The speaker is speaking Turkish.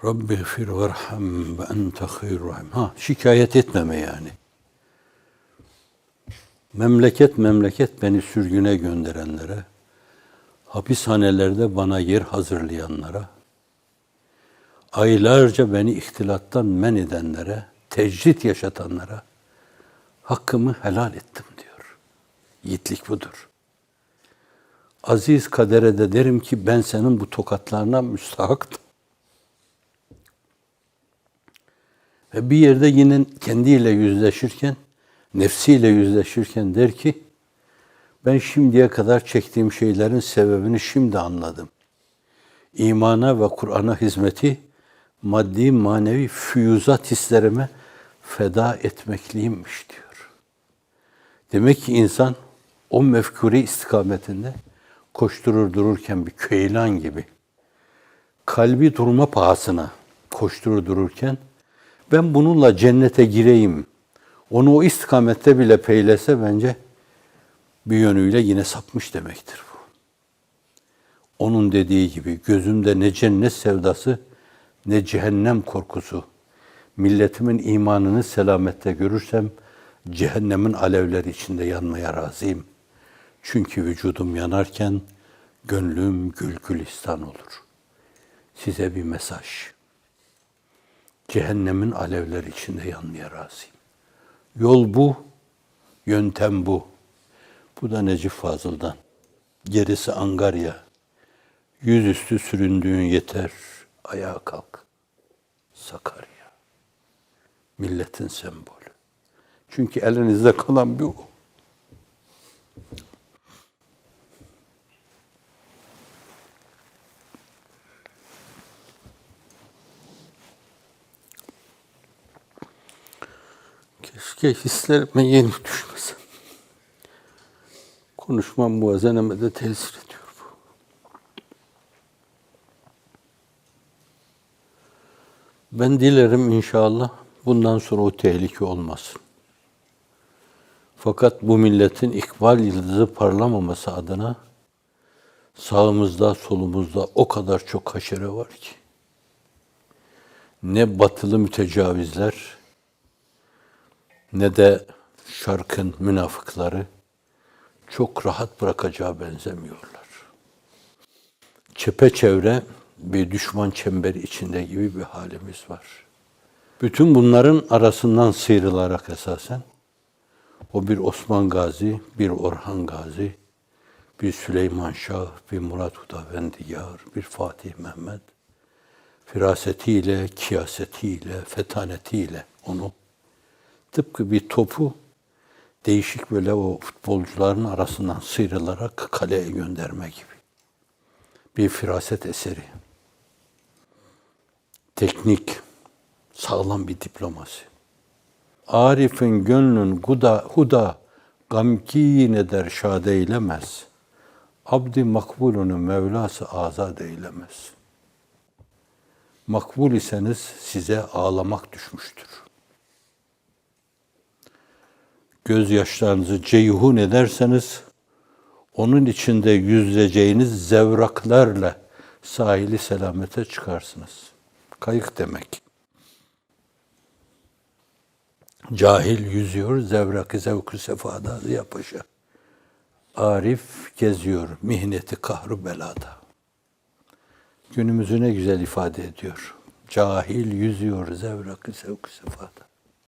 Rabbi gfir verham ve ente hayrur rahim. Şikayet etmeme yani. Memleket beni sürgüne gönderenlere, hapishanelerde bana yer hazırlayanlara, aylarca beni ihtilattan men edenlere, tecrit yaşatanlara hakkımı helal ettim diyor. Yiğitlik budur. Aziz kadere de derim ki ben senin bu tokatlarına müstahaktım. Ve bir yerde yine kendiyle yüzleşirken, nefsiyle yüzleşirken der ki, ben şimdiye kadar çektiğim şeylerin sebebini şimdi anladım. İmana ve Kur'an'a hizmeti, maddi manevi füyuzat hislerime feda etmekliymiş diyor. Demek ki insan o mefkure istikametinde koşturur dururken bir köylan gibi, kalbi durma pahasına koşturur dururken, ben bununla cennete gireyim, onu o istikamette bile peylese bence bir yönüyle yine sapmış demektir bu. Onun dediği gibi gözümde ne cennet sevdası ne cehennem korkusu. Milletimin imanını selamette görürsem cehennemin alevleri içinde yanmaya razıyım. Çünkü vücudum yanarken gönlüm gül gülistan olur. Size bir mesaj. Cehennemin alevleri içinde yanmaya razıyım. Yol bu, yöntem bu. Bu da Necip Fazıl'dan. Gerisi angarya. Yüzüstü süründüğün yeter. Ayağa kalk. Sakarya. Milletin sembolü. Çünkü elinizde kalan bir o. Keşke hislerime yenik düşmesem. Konuşmam muazeneme de tesir ediyor bu. Ben dilerim inşallah bundan sonra o tehlike olmasın. Fakat bu milletin ikbal yıldızı parlamaması adına sağımızda, solumuzda o kadar çok haşere var ki. Ne batılı mütecavizler, ne de şarkın münafıkları çok rahat bırakacağı benzemiyorlar. Çepeçevre bir düşman çemberi içinde gibi bir halimiz var. Bütün bunların arasından sıyrılarak esasen o bir Osman Gazi, bir Orhan Gazi, bir Süleyman Şah, bir Murat Hudavendiyar, bir Fatih Mehmet firasetiyle, kiyasetiyle, fetanetiyle onu tıpkı bir topu değişik böyle o futbolcuların arasından sıyrılarak kaleye gönderme gibi. Bir firaset eseri. Teknik, sağlam bir diplomasi. Arif'in gönlün huda gamkin eder şad eylemez. Abdi makbulunu Mevlası azad eylemez. Makbul iseniz size ağlamak düşmüştür. Gözyaşlarınızı ceyhun ederseniz onun içinde yüzleyeceğiniz zevraklarla sahili selamete çıkarsınız. Kayık demek. Cahil yüzüyor, zevrak-ı zevk-ı sefada yapaşa. Arif geziyor, mihneti kahru belada. Günümüzü ne güzel ifade ediyor. Cahil yüzüyor, zevrak-ı zevk-ı sefada.